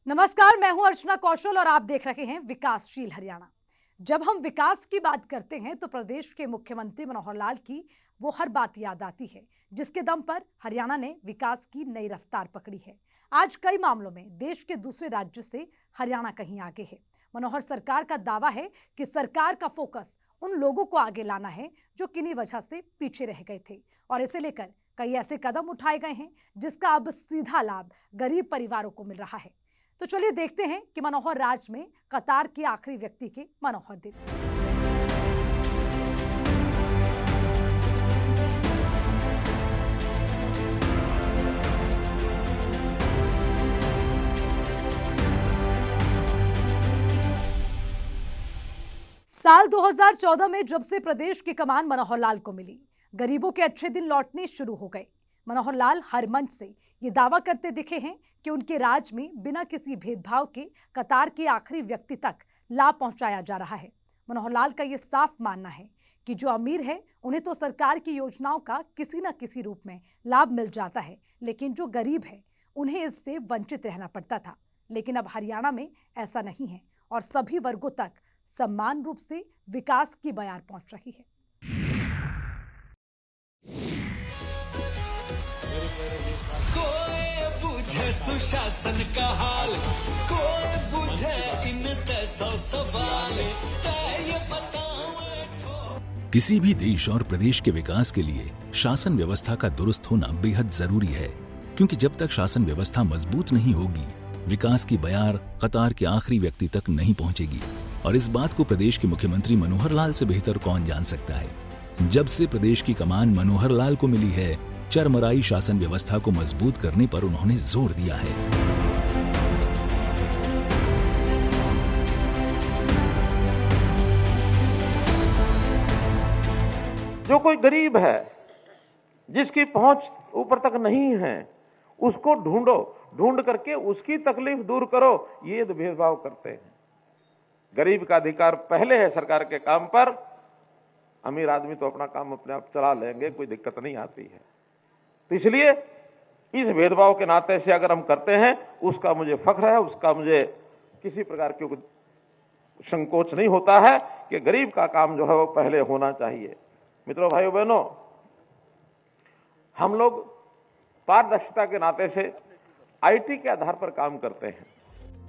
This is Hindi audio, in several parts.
नमस्कार, मैं हूं अर्चना कौशल और आप देख रहे हैं विकासशील हरियाणा। जब हम विकास की बात करते हैं तो प्रदेश के मुख्यमंत्री मनोहर लाल की वो हर बात याद आती है जिसके दम पर हरियाणा ने विकास की नई रफ्तार पकड़ी है। आज कई मामलों में देश के दूसरे राज्यों से हरियाणा कहीं आगे है। मनोहर सरकार का दावा है कि सरकार का फोकस उन लोगों को आगे लाना है जो किन्हीं वजह से पीछे रह गए थे, और इसे लेकर कई ऐसे कदम उठाए गए हैं जिसका अब सीधा लाभ गरीब परिवारों को मिल रहा है। तो चलिए देखते हैं कि मनोहर राज में कतार के आखिरी व्यक्ति के मनोहर दिन। साल 2014 में जब से प्रदेश की कमान मनोहर लाल को मिली, गरीबों के अच्छे दिन लौटने शुरू हो गए। मनोहर लाल हर मंच से ये दावा करते दिखे हैं कि उनके राज में बिना किसी भेदभाव के कतार के आखिरी व्यक्ति तक लाभ पहुंचाया जा रहा है। मनोहर लाल का ये साफ मानना है कि जो अमीर है उन्हें तो सरकार की योजनाओं का किसी न किसी रूप में लाभ मिल जाता है, लेकिन जो गरीब है उन्हें इससे वंचित रहना पड़ता था। लेकिन अब हरियाणा में ऐसा नहीं है और सभी वर्गों तक समान रूप से विकास की बयार पहुंच रही है। कोई बुझे सुशासन का हाल, कोई बुझे इन सौ सवाल, ये बताओ। किसी भी देश और प्रदेश के विकास के लिए शासन व्यवस्था का दुरुस्त होना बेहद जरूरी है, क्योंकि जब तक शासन व्यवस्था मजबूत नहीं होगी, विकास की बयार कतार के आखिरी व्यक्ति तक नहीं पहुंचेगी। और इस बात को प्रदेश के मुख्यमंत्री मनोहर लाल से बेहतर कौन जान सकता है। जब से प्रदेश की कमान मनोहर लाल को मिली है, चरमराई शासन व्यवस्था को मजबूत करने पर उन्होंने जोर दिया है। जो कोई गरीब है, जिसकी पहुंच ऊपर तक नहीं है, उसको ढूंढो, ढूंढ करके उसकी तकलीफ दूर करो। ये तो भेदभाव करते हैं। गरीब का अधिकार पहले है सरकार के काम पर। अमीर आदमी तो अपना काम अपने आप चला लेंगे, कोई दिक्कत नहीं आती है। तो इसलिए इस भेदभाव के नाते से अगर हम करते हैं, उसका मुझे फख्र है, उसका मुझे किसी प्रकार की संकोच नहीं होता है कि गरीब का काम जो है वो पहले होना चाहिए। मित्रों, भाइयों बहनों, हम लोग पारदर्शिता के नाते से आईटी के आधार पर काम करते हैं।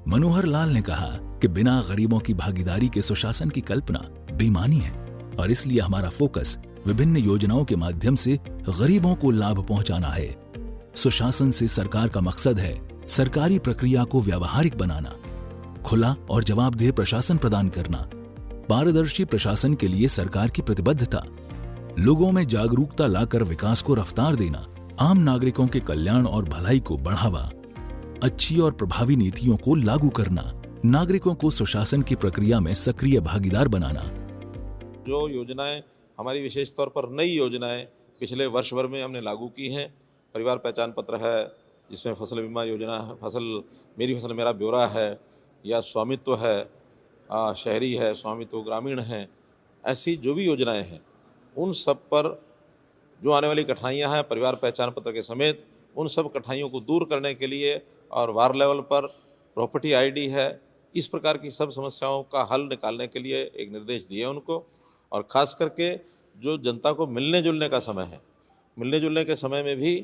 मनोहर लाल ने कहा कि बिना गरीबों की भागीदारी के सुशासन की कल्पना बेईमानी है, और इसलिए हमारा फोकस विभिन्न योजनाओं के माध्यम से गरीबों को लाभ पहुंचाना है। सुशासन से सरकार का मकसद है सरकारी प्रक्रिया को व्यावहारिक बनाना, खुला और जवाबदेह प्रशासन प्रदान करना, पारदर्शी प्रशासन के लिए सरकार की प्रतिबद्धता, लोगों में जागरूकता लाकर विकास को रफ्तार देना, आम नागरिकों के कल्याण और भलाई को बढ़ावा, अच्छी और प्रभावी नीतियों को लागू करना, नागरिकों को सुशासन की प्रक्रिया में सक्रिय भागीदार बनाना। जो योजनाएं हमारी विशेष तौर पर नई योजनाएं पिछले वर्ष भर में हमने लागू की हैं, परिवार पहचान पत्र है, जिसमें फसल बीमा योजना है, मेरी फसल मेरा ब्यौरा है, या स्वामित्व है, शहरी है, स्वामित्व ग्रामीण है, ऐसी जो भी योजनाएं हैं, उन सब पर जो आने वाली कठिनाइयां हैं परिवार पहचान पत्र के समेत, उन सब कठिनाइयों को दूर करने के लिए, और वार्ड लेवल पर प्रॉपर्टी आईडी है, इस प्रकार की सब समस्याओं का हल निकालने के लिए एक निर्देश दिए उनको। और ख़ास करके जो जनता को मिलने जुलने का समय है, मिलने जुलने के समय में भी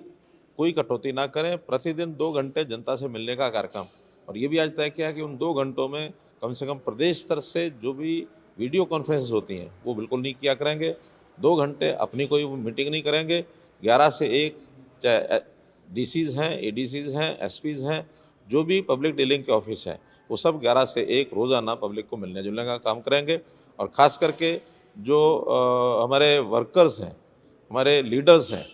कोई कटौती ना करें। प्रतिदिन 2 घंटे जनता से मिलने का कार्यक्रम, और ये भी आज तय किया कि उन 2 घंटों में कम से कम प्रदेश स्तर से जो भी वीडियो कॉन्फ्रेंस होती हैं वो बिल्कुल नहीं किया करेंगे। 2 घंटे अपनी कोई मीटिंग नहीं करेंगे। 11 से 1 चाहे डीसीज हैं, एडीसीज हैं, एसपीज हैं, जो भी पब्लिक डीलिंग के ऑफिस हैं, वो सब 11 से 1 रोज़ाना पब्लिक को मिलने जुलने का काम करेंगे। और ख़ास करके जो हमारे वर्कर्स हैं, हमारे लीडर्स हैं,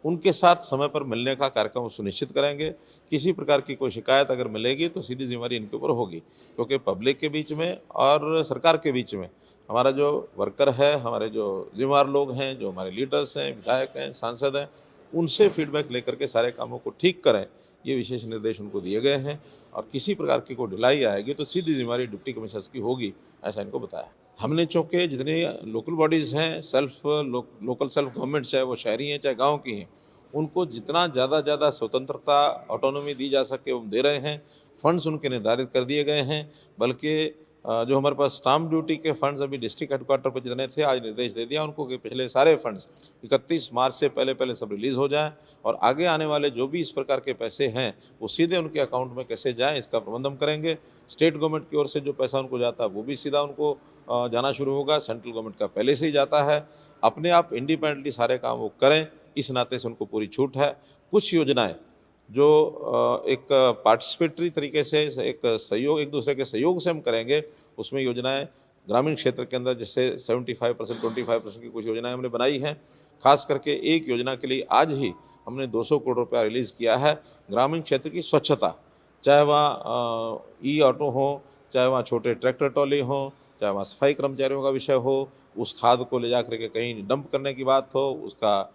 उनके साथ समय पर मिलने का कार्यक्रम सुनिश्चित करेंगे। किसी प्रकार की कोई शिकायत अगर मिलेगी तो सीधी जिम्मेदारी इनके ऊपर होगी, क्योंकि पब्लिक के बीच में और सरकार के बीच में हमारा जो वर्कर है, हमारे जो जिम्मेदार लोग हैं, जो हमारे लीडर्स हैं, विधायक हैं, सांसद हैं, उनसे फीडबैक लेकर के सारे कामों को ठीक करें, ये विशेष निर्देश उनको दिए गए हैं। और किसी प्रकार की कोई ढिलाई आएगी तो सीधी जिम्मेदारी डिप्टी कमिश्नर्स की होगी, ऐसा इनको बताया। हमने चूँकि जितनी लोकल बॉडीज़ हैं, लोकल सेल्फ गवर्नमेंट, चाहे वो शहरी हैं चाहे गाँव की हैं, उनको जितना ज़्यादा स्वतंत्रता, ऑटोनॉमी दी जा सके वो दे रहे हैं। फंड्स उनके निर्धारित कर दिए गए हैं, बल्कि जो हमारे पास स्टाम्प ड्यूटी के फंड्स अभी डिस्ट्रिक्ट हेडक्वार्टर पर जितने थे, आज निर्देश दे दिया उनको कि पिछले सारे फंड्स 31 मार्च से पहले सब रिलीज़ हो जाएं और आगे आने वाले जो भी इस प्रकार के पैसे हैं वो सीधे उनके अकाउंट में कैसे जाएं, इसका प्रबंध हम करेंगे। स्टेट गवर्नमेंट की ओर से जो पैसा उनको जाता है वो भी सीधा उनको जाना शुरू होगा। सेंट्रल गवर्नमेंट का पहले से ही जाता है। अपने आप इंडिपेंडेंटली सारे काम वो करें, इस नाते से उनको पूरी छूट है। कुछ योजनाएं जो एक पार्टिसिपेटरी तरीके से एक सहयोग, एक दूसरे के सहयोग से हम करेंगे, उसमें योजनाएं ग्रामीण क्षेत्र के अंदर जैसे 75% 25% की कुछ योजनाएं हमने बनाई हैं। खास करके एक योजना के लिए आज ही हमने 200 करोड़ रुपया रिलीज़ किया है। ग्रामीण क्षेत्र की स्वच्छता, चाहे वहाँ ई ऑटो हो, चाहे वहाँ छोटे ट्रैक्टर ट्रॉली हो, चाहे वहाँ सफाई कर्मचारियों का विषय हो, उस खाद को ले जा करके कहीं डंप करने की बात हो, उसका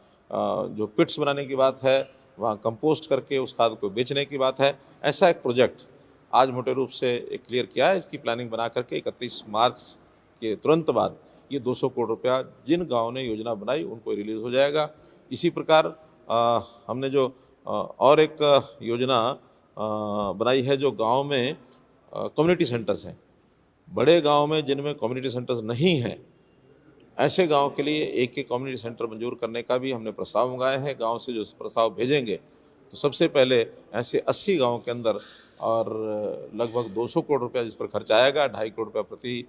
जो पिट्स बनाने की बात है, वहाँ कंपोस्ट करके उस खाद को बेचने की बात है। ऐसा एक प्रोजेक्ट आज मोटे रूप से क्लियर किया है। इसकी प्लानिंग बना करके 31 मार्च के तुरंत बाद ये 200 करोड़ रुपया जिन गाँव ने योजना बनाई उनको रिलीज़ हो जाएगा। इसी प्रकार हमने जो और एक योजना बनाई है जो गांव में कम्युनिटी सेंटर्स हैं। बड़े गांव में जिनमें कम्युनिटी सेंटर्स नहीं हैं, ऐसे गांव के लिए एक कम्युनिटी सेंटर मंजूर करने का भी हमने प्रस्ताव मंगाए हैं। गांव से जो प्रस्ताव भेजेंगे तो सबसे पहले ऐसे 80 गांव के अंदर और लगभग 200 करोड़ रुपया जिस पर खर्च आएगा, 2.5 करोड़ रुपया प्रति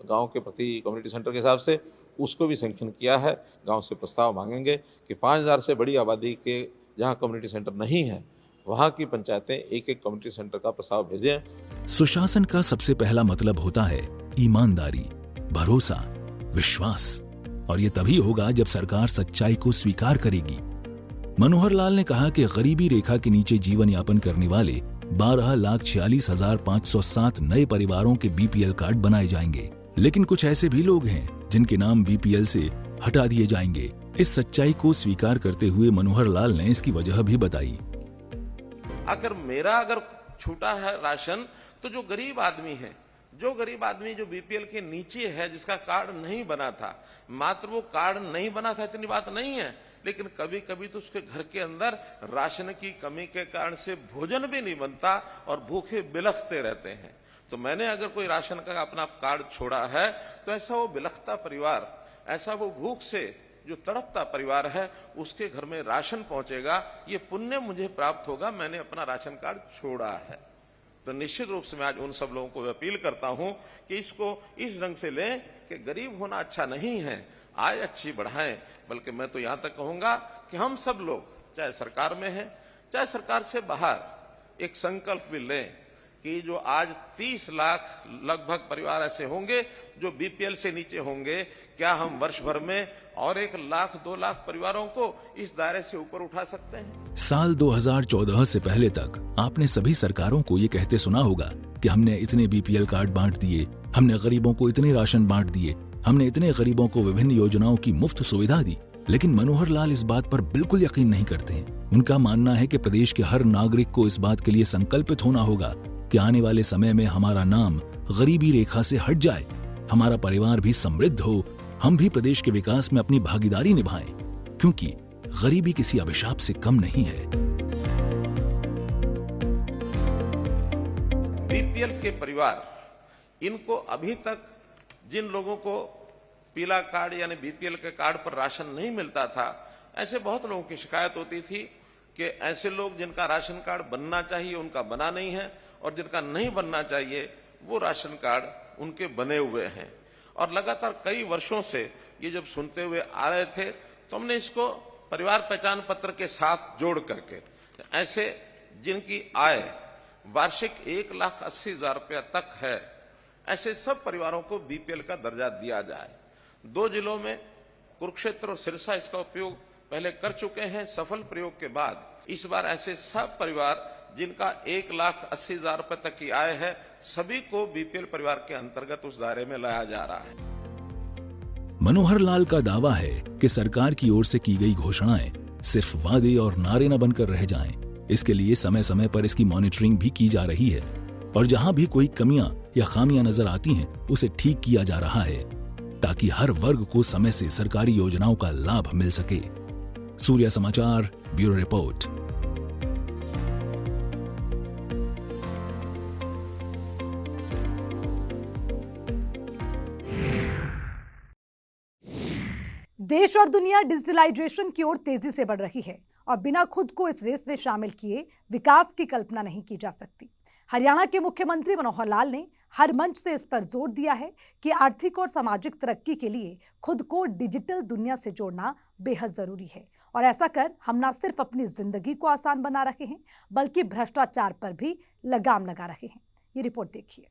गांव के प्रति कम्युनिटी सेंटर के हिसाब से, उसको भी सैंक्शन किया है। गांव से प्रस्ताव मांगेंगे कि 5000 से बड़ी आबादी के जहां कम्युनिटी सेंटर नहीं है वहां की पंचायतें एक कम्युनिटी सेंटर का प्रस्ताव भेजें। सुशासन का सबसे पहला मतलब होता है ईमानदारी, भरोसा, विश्वास, और ये तभी होगा जब सरकार सच्चाई को स्वीकार करेगी। मनोहर लाल ने कहा कि गरीबी रेखा के नीचे जीवन यापन करने वाले 12,46,507 नए परिवारों के बीपीएल कार्ड बनाए जाएंगे, लेकिन कुछ ऐसे भी लोग हैं जिनके नाम बीपीएल से हटा दिए जाएंगे। इस सच्चाई को स्वीकार करते हुए मनोहर लाल ने इसकी वजह भी बताई। अगर छूटा है राशन, तो जो गरीब आदमी है, जो बीपीएल के नीचे है, जिसका कार्ड नहीं बना था, मात्र वो कार्ड नहीं बना था इतनी बात नहीं है, लेकिन कभी कभी तो उसके घर के अंदर राशन की कमी के कारण से भोजन भी नहीं बनता और भूखे बिलखते रहते हैं। तो मैंने अगर कोई राशन का अपना कार्ड छोड़ा है तो ऐसा वो बिलखता परिवार, ऐसा वो भूख से जो तड़पता परिवार है, उसके घर में राशन पहुंचेगा, ये पुण्य मुझे प्राप्त होगा, मैंने अपना राशन कार्ड छोड़ा है। तो निश्चित रूप से मैं आज उन सब लोगों को अपील करता हूं कि इसको इस ढंग से लें कि गरीब होना अच्छा नहीं है, आय अच्छी बढ़ाएं। बल्कि मैं तो यहां तक कहूंगा कि हम सब लोग, चाहे सरकार में हैं, चाहे सरकार से बाहर, एक संकल्प भी लें कि जो आज 30 लाख लगभग परिवार ऐसे होंगे जो बीपीएल से नीचे होंगे, क्या हम वर्ष भर में और 1 लाख 2 लाख परिवारों को इस दायरे से ऊपर उठा सकते हैं? साल 2014 से पहले तक आपने सभी सरकारों को ये कहते सुना होगा कि हमने इतने बीपीएल कार्ड बांट दिए, हमने गरीबों को इतने राशन बांट दिए, हमने इतने गरीबों को विभिन्न योजनाओं की मुफ्त सुविधा दी। लेकिन मनोहर लाल इस बात पर बिल्कुल यकीन नहीं करते हैं। उनका मानना है कि प्रदेश के हर नागरिक को इस बात के लिए संकल्पित होना होगा कि आने वाले समय में हमारा नाम गरीबी रेखा से हट जाए, हमारा परिवार भी समृद्ध हो, हम भी प्रदेश के विकास में अपनी भागीदारी निभाएं, क्योंकि गरीबी किसी अभिशाप से कम नहीं है। बीपीएल के परिवार, इनको अभी तक जिन लोगों को पीला कार्ड यानी बीपीएल के कार्ड पर राशन नहीं मिलता था, ऐसे बहुत लोगों की शिकायत होती थी कि ऐसे लोग जिनका राशन कार्ड बनना चाहिए उनका बना नहीं है, और जिनका नहीं बनना चाहिए वो राशन कार्ड उनके बने हुए हैं। और लगातार कई वर्षों से ये जब सुनते हुए आ रहे थे, तो हमने इसको परिवार पहचान पत्र के साथ जोड़ करके ऐसे जिनकी आय वार्षिक 1,80,000 रुपया तक है, ऐसे सब परिवारों को बीपीएल का दर्जा दिया जाए। 2 जिलों में कुरुक्षेत्र और सिरसा इसका उपयोग पहले कर चुके हैं। सफल प्रयोग के बाद इस बार ऐसे सब परिवार जिनका 1,80,000 रुपए तक की आय है, सभी को बीपीएल परिवार के अंतर्गत उस दायरे में लाया जा रहा है। मनोहर लाल का दावा है कि सरकार की ओर से की गई घोषणाएं सिर्फ वादे और नारे न बनकर रह जाएं। इसके लिए समय समय पर इसकी मॉनिटरिंग भी की जा रही है, और जहां भी कोई कमियां या खामियां नजर आती हैं, उसे ठीक किया जा रहा है, ताकि हर वर्ग को समय से सरकारी योजनाओं का लाभ मिल सके। सूर्य समाचार, ब्यूरो रिपोर्ट। देश और दुनिया डिजिटलाइजेशन की ओर तेजी से बढ़ रही है और बिना खुद को इस रेस में शामिल किए विकास की कल्पना नहीं की जा सकती। हरियाणा के मुख्यमंत्री मनोहर लाल ने हर मंच से इस पर जोर दिया है कि आर्थिक और सामाजिक तरक्की के लिए खुद को डिजिटल दुनिया से जोड़ना बेहद जरूरी है और ऐसा कर हम न सिर्फ अपनी जिंदगी को आसान बना रहे हैं बल्कि भ्रष्टाचार पर भी लगाम लगा रहे हैं। ये रिपोर्ट देखिए।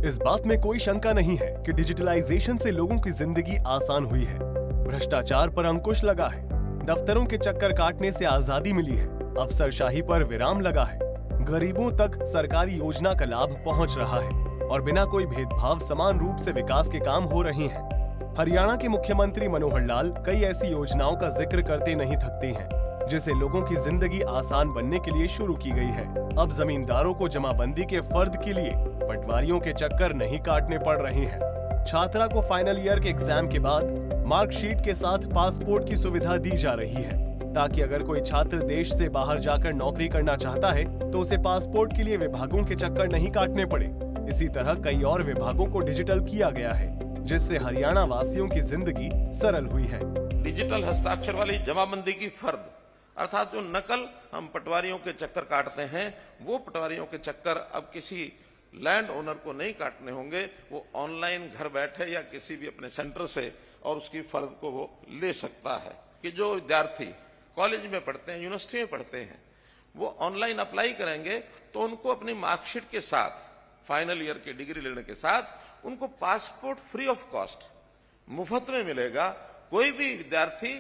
इस बात में कोई शंका नहीं है कि डिजिटलाइजेशन से लोगों की जिंदगी आसान हुई है, भ्रष्टाचार पर अंकुश लगा है, दफ्तरों के चक्कर काटने से आजादी मिली है, अफसरशाही पर विराम लगा है, गरीबों तक सरकारी योजना का लाभ पहुंच रहा है और बिना कोई भेदभाव समान रूप से विकास के काम हो रहे हैं। हरियाणा के मुख्यमंत्री मनोहर लाल कई ऐसी योजनाओं का जिक्र करते नहीं थकते हैं जिसे लोगों की जिंदगी आसान बनने के लिए शुरू की गई है। अब जमींदारों को जमाबंदी के फर्द के लिए पटवारियों के चक्कर नहीं काटने पड़ रहे हैं। छात्रा को फाइनल ईयर के एग्जाम के बाद मार्कशीट के साथ पासपोर्ट की सुविधा दी जा रही है ताकि अगर कोई छात्र देश से बाहर जाकर नौकरी करना चाहता है तो उसे पासपोर्ट के लिए विभागों के चक्कर नहीं काटने पड़े। इसी तरह कई और विभागों को डिजिटल किया गया है जिससे हरियाणा वासियों की जिंदगी सरल हुई है। डिजिटल हस्ताक्षर वाली जमाबंदी की फर्द अर्थात जो नकल हम पटवारियों के चक्कर काटते हैं वो पटवारियों के चक्कर अब किसी लैंड ओनर को नहीं काटने होंगे। वो ऑनलाइन घर बैठे या किसी भी अपने सेंटर से और उसकी फर्द को वो ले सकता है। कि जो विद्यार्थी कॉलेज में पढ़ते हैं, यूनिवर्सिटी में पढ़ते हैं, वो ऑनलाइन अप्लाई करेंगे तो उनको अपनी मार्कशीट के साथ फाइनल ईयर की डिग्री लेने के साथ उनको पासपोर्ट फ्री ऑफ कॉस्ट मुफ्त में मिलेगा। कोई भी विद्यार्थी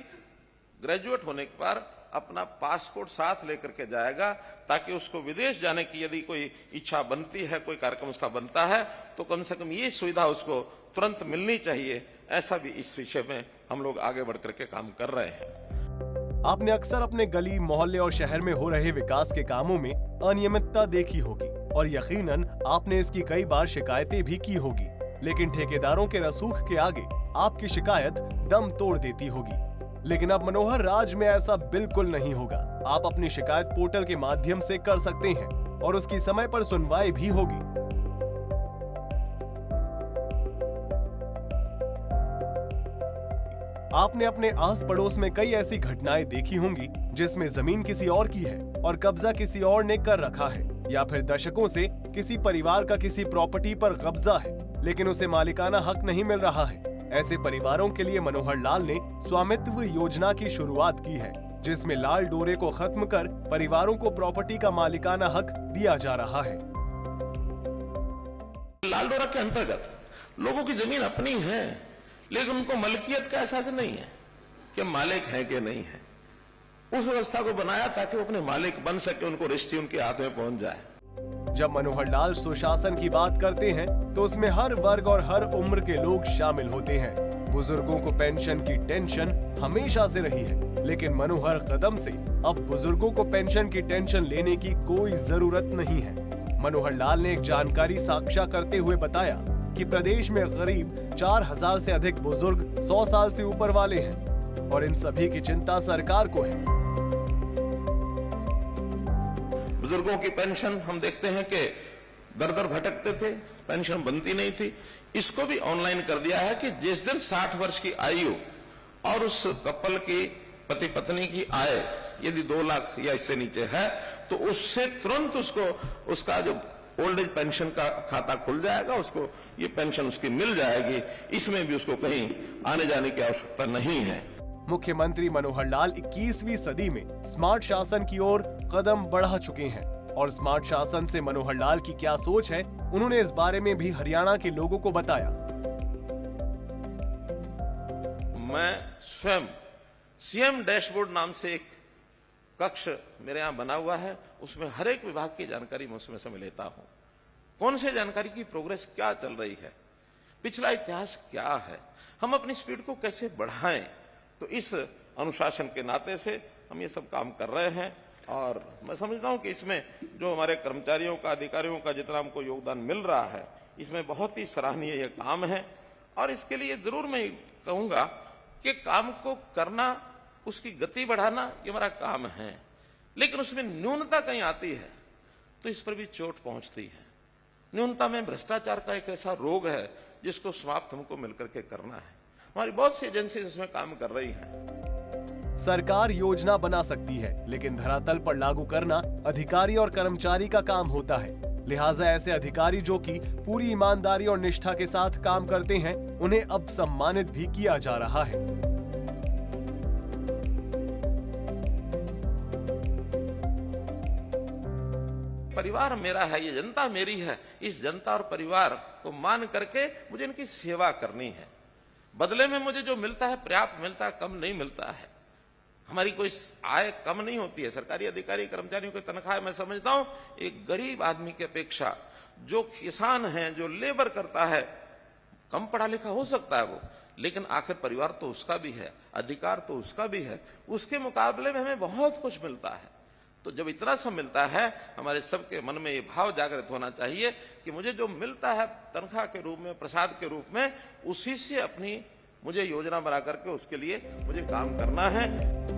ग्रेजुएट होने के बाद अपना पासपोर्ट साथ लेकर के जाएगा ताकि उसको विदेश जाने की यदि कोई इच्छा बनती है, कोई कार्यक्रम उसका बनता है तो कम से कम ये सुविधा उसको तुरंत मिलनी चाहिए। ऐसा भी इस विषय में हम लोग आगे बढ़ करके काम कर रहे हैं। आपने अक्सर अपने गली मोहल्ले और शहर में हो रहे विकास के कामों में अनियमितता देखी होगी और यकीनन आपने इसकी कई बार शिकायतें भी की होगी, लेकिन ठेकेदारों के रसूख के आगे आपकी शिकायत दम तोड़ देती होगी। लेकिन अब मनोहर राज में ऐसा बिल्कुल नहीं होगा। आप अपनी शिकायत पोर्टल के माध्यम से कर सकते हैं और उसकी समय पर सुनवाई भी होगी। आपने अपने आस पड़ोस में कई ऐसी घटनाएं देखी होंगी जिसमें जमीन किसी और की है और कब्जा किसी और ने कर रखा है, या फिर दशकों से किसी परिवार का किसी प्रॉपर्टी पर कब्जा है लेकिन उसे मालिकाना हक नहीं मिल रहा है। ऐसे परिवारों के लिए मनोहर लाल ने स्वामित्व योजना की शुरुआत की है जिसमें लाल डोरे को खत्म कर परिवारों को प्रॉपर्टी का मालिकाना हक दिया जा रहा है। लाल डोरा के अंतर्गत लोगों की जमीन अपनी है लेकिन उनको मलकियत का एहसास नहीं है कि मालिक है कि नहीं है। उस व्यवस्था को बनाया ताकि वो अपने मालिक बन सके, उनको रजिस्ट्री उनके हाथ में पहुंच जाए। जब मनोहर लाल सुशासन की बात करते हैं तो उसमें हर वर्ग और हर उम्र के लोग शामिल होते हैं। बुजुर्गों को पेंशन की टेंशन हमेशा से रही है, लेकिन मनोहर कदम से अब बुजुर्गों को पेंशन की टेंशन लेने की कोई जरूरत नहीं है। मनोहर लाल ने एक जानकारी साझा करते हुए बताया कि प्रदेश में करीब 4000 से अधिक बुजुर्ग 100 साल से ऊपर वाले हैं और इन सभी की चिंता सरकार को है। बुजुर्गों की पेंशन हम देखते हैं कि दर दर भटकते थे, पेंशन बनती नहीं थी। इसको भी ऑनलाइन कर दिया है कि जिस दिन 60 वर्ष की आयु और उस कपल की पति पत्नी की आय यदि 2 लाख या इससे नीचे है तो उससे तुरंत उसको उसका जो ओल्ड एज पेंशन का खाता खुल जाएगा, उसको ये पेंशन उसकी मिल जाएगी। इसमें भी उसको कहीं आने जाने की आवश्यकता नहीं है। मुख्यमंत्री मनोहर लाल 21वीं सदी में स्मार्ट शासन की ओर कदम बढ़ा चुके हैं और स्मार्ट शासन से मनोहर लाल की क्या सोच है, उन्होंने इस बारे में भी हरियाणा के लोगों को बताया। मैं स्वयं सीएम डैशबोर्ड नाम से एक कक्ष मेरे यहाँ बना हुआ है, उसमें हर एक विभाग की जानकारी मैं उसमें से लेता हूं। कौन से जानकारी की प्रोग्रेस क्या चल रही है, पिछला इतिहास क्या है, हम अपनी स्पीड को कैसे बढ़ाएं। तो इस अनुशासन के नाते से हम ये सब काम कर रहे हैं और मैं समझता हूं कि इसमें जो हमारे कर्मचारियों का, अधिकारियों का जितना हमको योगदान मिल रहा है, इसमें बहुत ही सराहनीय ये काम है। और इसके लिए जरूर मैं कहूंगा कि काम को करना, उसकी गति बढ़ाना, ये हमारा काम है, लेकिन उसमें न्यूनता कहीं आती है तो इस पर भी चोट पहुंचती है। न्यूनतम में भ्रष्टाचार का एक ऐसा रोग है जिसको समाप्त हमको मिलकर के करना है। हमारी बहुत सी एजेंसी इसमें काम कर रही हैं। सरकार योजना बना सकती है, लेकिन धरातल पर लागू करना अधिकारी और कर्मचारी का काम होता है। लिहाजा ऐसे अधिकारी जो कि पूरी ईमानदारी और निष्ठा के साथ काम करते हैं, उन्हें अब सम्मानित भी किया जा रहा है। परिवार मेरा है, ये जनता मेरी है। इस जनता और परिवार को मान करके मुझे इनकी सेवा करनी है। बदले में मुझे जो मिलता है पर्याप्त मिलता है, कम नहीं मिलता है। हमारी कोई आय कम नहीं होती है। सरकारी अधिकारी कर्मचारियों की तनख्वाह मैं समझता हूं एक गरीब आदमी की अपेक्षा, जो किसान है, जो लेबर करता है, कम पढ़ा लिखा हो सकता है वो, लेकिन आखिर परिवार तो उसका भी है, अधिकार तो उसका भी है। उसके मुकाबले में हमें बहुत कुछ मिलता है। तो जब इतना सब मिलता है, हमारे सबके मन में ये भाव जागृत होना चाहिए कि मुझे जो मिलता है तनख्वाह के रूप में, प्रसाद के रूप में, उसी से अपनी मुझे योजना बना करके उसके लिए मुझे काम करना है।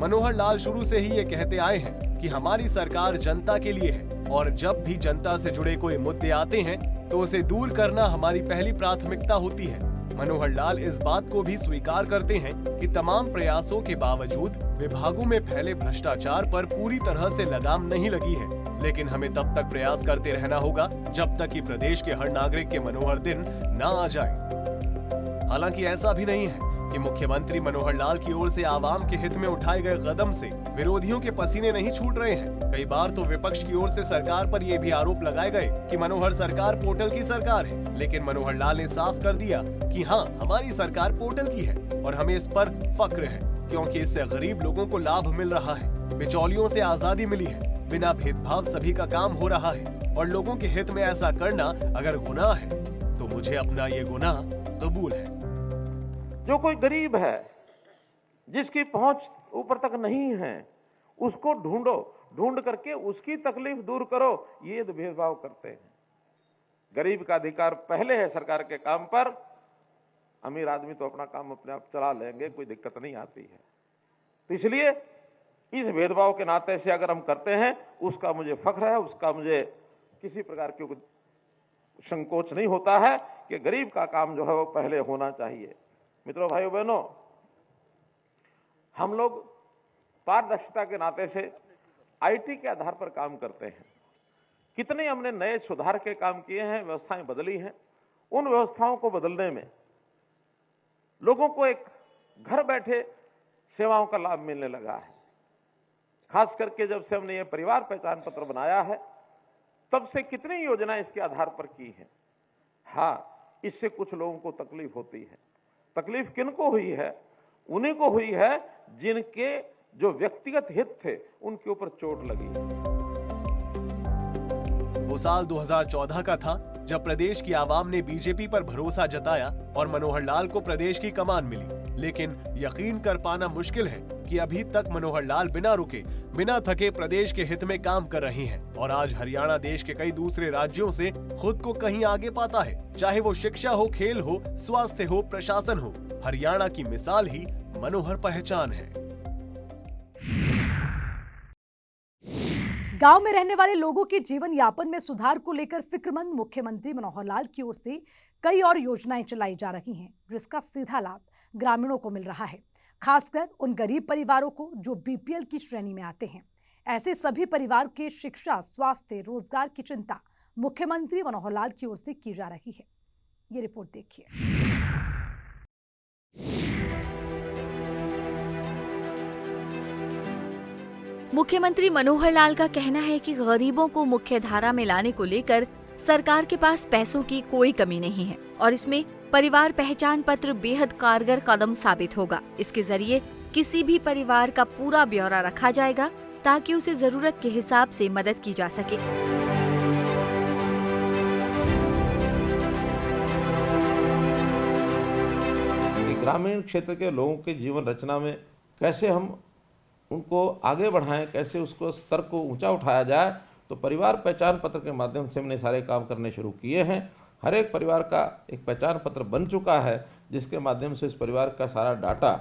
मनोहर लाल शुरू से ही ये कहते आए हैं कि हमारी सरकार जनता के लिए है और जब भी जनता से जुड़े कोई मुद्दे आते हैं तो उसे दूर करना हमारी पहली प्राथमिकता होती है। मनोहर लाल इस बात को भी स्वीकार करते हैं कि तमाम प्रयासों के बावजूद विभागों में फैले भ्रष्टाचार पर पूरी तरह से लगाम नहीं लगी है, लेकिन हमें तब तक प्रयास करते रहना होगा जब तक कि प्रदेश के हर नागरिक के मनोहर दिन न आ जाए। हालांकि ऐसा भी नहीं है कि मुख्यमंत्री मनोहर लाल की ओर से आवाम के हित में उठाए गए कदम से विरोधियों के पसीने नहीं छूट रहे हैं। कई बार तो विपक्ष की ओर से सरकार पर यह भी आरोप लगाए गए कि मनोहर सरकार पोर्टल की सरकार है, लेकिन मनोहर लाल ने साफ कर दिया कि हाँ, हमारी सरकार पोर्टल की है और हमें इस पर फक्र है, क्योंकि इससे गरीब लोगों को लाभ मिल रहा है, बिचौलियों से आजादी मिली है, बिना भेदभाव सभी का काम हो रहा है और लोगों के हित में ऐसा करना अगर गुनाह है तो मुझे अपना ये गुनाह कबूल है। जो कोई गरीब है, जिसकी पहुंच ऊपर तक नहीं है, उसको ढूंढो, ढूंढ करके उसकी तकलीफ दूर करो, ये तो भेदभाव करते हैं। गरीब का अधिकार पहले है सरकार के काम पर। अमीर आदमी तो अपना काम अपने आप चला लेंगे, कोई दिक्कत नहीं आती है। तो इसलिए इस भेदभाव के नाते से अगर हम करते हैं, उसका मुझे फख्र है, उसका मुझे किसी प्रकार की संकोच नहीं होता है कि गरीब का काम जो है वो पहले होना चाहिए। मित्रों, भाइयों बहनों, हम लोग पारदर्शिता के नाते से आईटी के आधार पर काम करते हैं। कितने हमने नए सुधार के काम किए हैं, व्यवस्थाएं बदली हैं। उन व्यवस्थाओं को बदलने में लोगों को एक घर बैठे सेवाओं का लाभ मिलने लगा है। खास करके जब से हमने ये परिवार पहचान पत्र बनाया है, तब से कितनी योजनाएं इसके आधार पर की हैं। हाँ, इससे कुछ लोगों को तकलीफ होती है। तकलीफ किनको हुई है? उन्हीं को हुई है जिनके जो व्यक्तिगत हित थे उनके ऊपर चोट लगी। वो साल 2014 का था जब प्रदेश की आवाम ने बीजेपी पर भरोसा जताया और मनोहर लाल को प्रदेश की कमान मिली। लेकिन यकीन कर पाना मुश्किल है कि अभी तक मनोहर लाल बिना रुके, बिना थके प्रदेश के हित में काम कर रही हैं और आज हरियाणा देश के कई दूसरे राज्यों से खुद को कहीं आगे पाता है। चाहे वो शिक्षा हो, खेल हो, स्वास्थ्य हो, प्रशासन हो, हरियाणा की मिसाल ही मनोहर पहचान है। गांव में रहने वाले लोगों के जीवन यापन में सुधार को लेकर फिक्रमंद मुख्यमंत्री मनोहर लाल की ओर से कई और योजनाएं चलाई जा रही हैं, जिसका सीधा लाभ ग्रामीणों को मिल रहा है, खासकर उन गरीब परिवारों को जो बीपीएल की श्रेणी में आते हैं। ऐसे सभी परिवार के शिक्षा, स्वास्थ्य, रोजगार की चिंता मुख्यमंत्री मनोहर लाल की ओर से की जा रही है। ये रिपोर्ट देखिए। मुख्यमंत्री मनोहर लाल का कहना है कि गरीबों को मुख्य धारा में लाने को लेकर सरकार के पास पैसों की कोई कमी नहीं है और इसमें परिवार पहचान पत्र बेहद कारगर कदम साबित होगा। इसके जरिए किसी भी परिवार का पूरा ब्यौरा रखा जाएगा ताकि उसे जरूरत के हिसाब से मदद की जा सके। ग्रामीण क्षेत्र के लोगों के जीवन रचना में कैसे हम उनको आगे बढ़ाएं, कैसे उसको स्तर को ऊंचा उठाया जाए, तो परिवार पहचान पत्र के माध्यम से हमने सारे काम करने शुरू किए हैं। हर एक परिवार का एक पहचान पत्र बन चुका है, जिसके माध्यम से इस परिवार का सारा डाटा,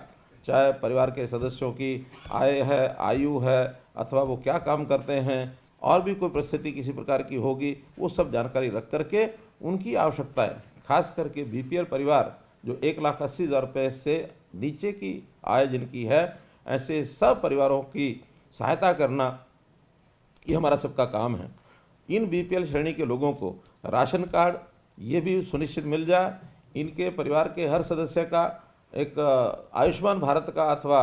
चाहे परिवार के सदस्यों की आय है, आयु है, अथवा वो क्या काम करते हैं, और भी कोई परिस्थिति किसी प्रकार की होगी, वो सब जानकारी रख करके उनकी आवश्यकताएं, खास करके बीपीएल परिवार जो 1,80,000 रुपये से नीचे की आय जिनकी है, ऐसे सब परिवारों की सहायता करना ये हमारा सबका काम है। इन बीपीएल श्रेणी के लोगों को राशन कार्ड ये भी सुनिश्चित मिल जाए, इनके परिवार के हर सदस्य का एक आयुष्मान भारत का अथवा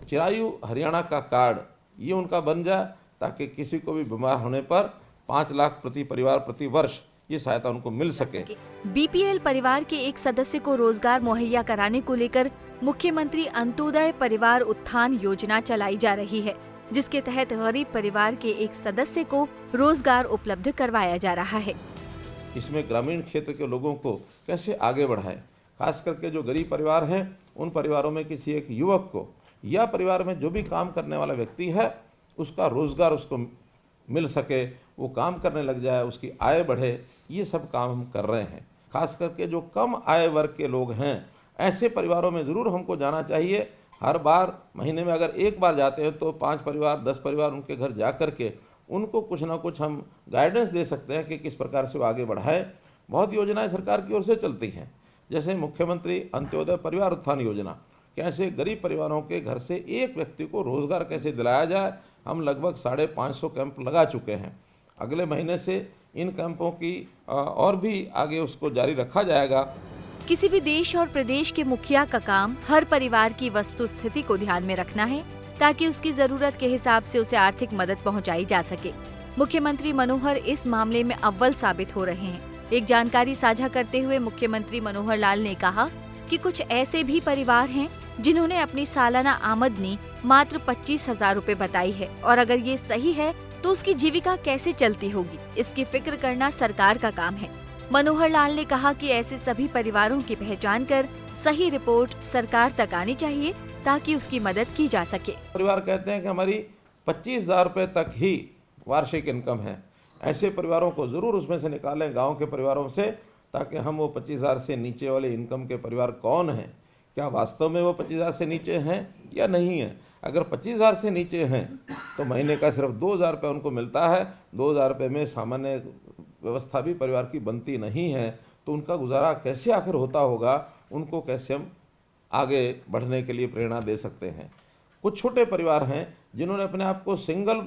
चिरायु हरियाणा का कार्ड ये उनका बन जाए, ताकि किसी को भी बीमार होने पर 5 लाख प्रति परिवार प्रति वर्ष ये सहायता उनको मिल सके। बीपीएल परिवार के एक सदस्य को रोजगार मुहैया कराने को लेकर मुख्यमंत्री अंत्योदय परिवार उत्थान योजना चलाई जा रही है, जिसके तहत गरीब परिवार के एक सदस्य को रोजगार उपलब्ध करवाया जा रहा है। इसमें ग्रामीण क्षेत्र के लोगों को कैसे आगे बढ़ाएं, खास करके जो गरीब परिवार हैं उन परिवारों में किसी एक युवक को या परिवार में जो भी काम करने वाला व्यक्ति है उसका रोजगार उसको मिल सके, वो काम करने लग जाए, उसकी आय बढ़े, ये सब काम हम कर रहे हैं। खास करके जो कम आय वर्ग के लोग हैं ऐसे परिवारों में ज़रूर हमको जाना चाहिए। हर बार महीने में अगर एक बार जाते हैं तो 5 परिवार 10 परिवार उनके घर जा कर के उनको कुछ ना कुछ हम गाइडेंस दे सकते हैं कि किस प्रकार से वो आगे बढ़ाए। बहुत योजनाएं सरकार की ओर से चलती हैं, जैसे मुख्यमंत्री अंत्योदय परिवार उत्थान योजना, कैसे गरीब परिवारों के घर से एक व्यक्ति को रोजगार कैसे दिलाया जाए। हम लगभग 550 कैंप लगा चुके हैं। अगले महीने से इन कैंपों की और भी आगे उसको जारी रखा जाएगा। किसी भी देश और प्रदेश के मुखिया का काम हर परिवार की वस्तु स्थिति को ध्यान में रखना है, ताकि उसकी जरूरत के हिसाब से उसे आर्थिक मदद पहुंचाई जा सके। मुख्यमंत्री मनोहर इस मामले में अव्वल साबित हो रहे हैं। एक जानकारी साझा करते हुए मुख्यमंत्री मनोहर लाल ने कहा कि कुछ ऐसे भी परिवार हैं जिन्होंने अपनी सालाना आमदनी मात्र 25,000 रुपए बताई है, और अगर ये सही है तो उसकी जीविका कैसे चलती होगी, इसकी फिक्र करना सरकार का काम है। मनोहर लाल ने कहा कि ऐसे सभी परिवारों की पहचान कर सही रिपोर्ट सरकार तक आनी चाहिए, ताकि उसकी मदद की जा सके। परिवार कहते हैं कि हमारी 25,000 रुपये तक ही वार्षिक इनकम है, ऐसे परिवारों को ज़रूर उसमें से निकालें गांव के परिवारों से, ताकि हम वो 25,000 से नीचे वाले इनकम के परिवार कौन हैं, क्या वास्तव में वो 25,000 से नीचे हैं या नहीं है। अगर 25,000 से नीचे हैं तो महीने का सिर्फ 2,000 रुपये उनको मिलता है। 2,000 रुपये में सामान्य व्यवस्था भी परिवार की बनती नहीं है, तो उनका गुजारा कैसे आखिर होता होगा, उनको कैसे हम आगे बढ़ने के लिए प्रेरणा दे सकते हैं। कुछ छोटे परिवार हैं जिन्होंने अपने आप को सिंगल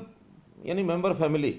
यानी मेंबर फैमिली,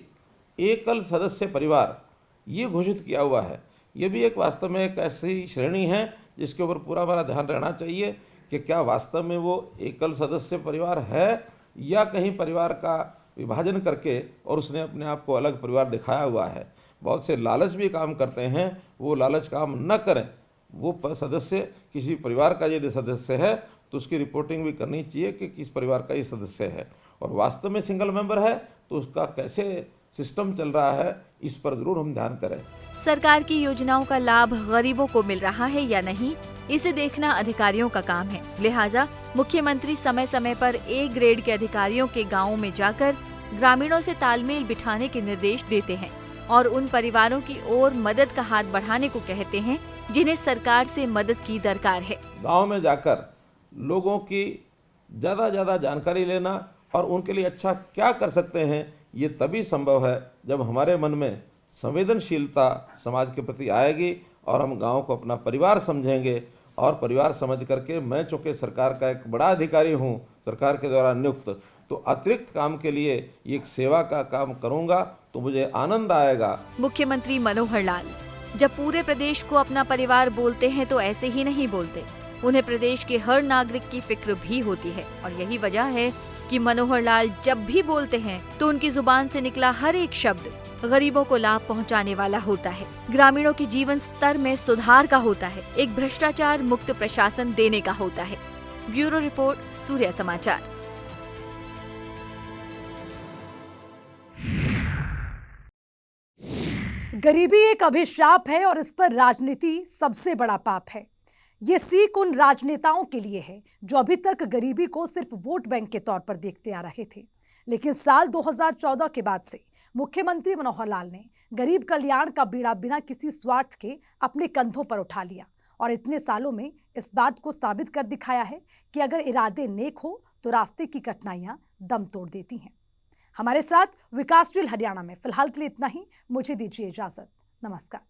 एकल सदस्य परिवार ये घोषित किया हुआ है। ये भी एक वास्तव में एक ऐसी श्रेणी है जिसके ऊपर पूरा हमारा ध्यान रहना चाहिए कि क्या वास्तव में वो एकल सदस्य परिवार है या कहीं परिवार का विभाजन करके और उसने अपने आप को अलग परिवार दिखाया हुआ है। बहुत से लालच भी काम करते हैं, वो लालच काम न करें। वो सदस्य किसी परिवार का यदि सदस्य है तो उसकी रिपोर्टिंग भी करनी चाहिए कि किस परिवार का ये सदस्य है, और वास्तव में सिंगल मेंबर है तो उसका कैसे सिस्टम चल रहा है, इस पर जरूर हम ध्यान करें। सरकार की योजनाओं का लाभ गरीबों को मिल रहा है या नहीं, इसे देखना अधिकारियों का काम है। लिहाजा मुख्यमंत्री समय समय पर ए ग्रेड के अधिकारियों के गांवों में जाकर ग्रामीणों से तालमेल बिठाने के निर्देश देते हैं और उन परिवारों की ओर मदद का हाथ बढ़ाने को कहते हैं जिन्हें सरकार से मदद की दरकार है। गाँव में जाकर लोगों की ज़्यादा जानकारी लेना और उनके लिए अच्छा क्या कर सकते हैं, ये तभी संभव है जब हमारे मन में संवेदनशीलता समाज के प्रति आएगी और हम गांव को अपना परिवार समझेंगे। और परिवार समझ करके मैं चूँकि सरकार का एक बड़ा अधिकारी हूँ, सरकार के द्वारा नियुक्त, तो अतिरिक्त काम के लिए एक सेवा का काम करूँगा तो मुझे आनंद आएगा। मुख्यमंत्री मनोहर लाल जब पूरे प्रदेश को अपना परिवार बोलते हैं तो ऐसे ही नहीं बोलते, उन्हें प्रदेश के हर नागरिक की फिक्र भी होती है। और यही वजह है कि मनोहर लाल जब भी बोलते हैं तो उनकी जुबान से निकला हर एक शब्द गरीबों को लाभ पहुंचाने वाला होता है, ग्रामीणों के जीवन स्तर में सुधार का होता है, एक भ्रष्टाचार मुक्त प्रशासन देने का होता है। ब्यूरो रिपोर्ट, सूर्य समाचार। गरीबी एक अभिशाप है और इस पर राजनीति सबसे बड़ा पाप है। ये सीख उन राजनेताओं के लिए है जो अभी तक गरीबी को सिर्फ वोट बैंक के तौर पर देखते आ रहे थे, लेकिन साल 2014 के बाद से मुख्यमंत्री मनोहर लाल ने गरीब कल्याण का बीड़ा बिना किसी स्वार्थ के अपने कंधों पर उठा लिया और इतने सालों में इस बात को साबित कर दिखाया है कि अगर इरादे नेक हो तो रास्ते की कठिनाइयां दम तोड़ देती हैं। हमारे साथ विकासशील हरियाणा में फिलहाल के लिए इतना ही। मुझे दीजिए इजाजत। नमस्कार।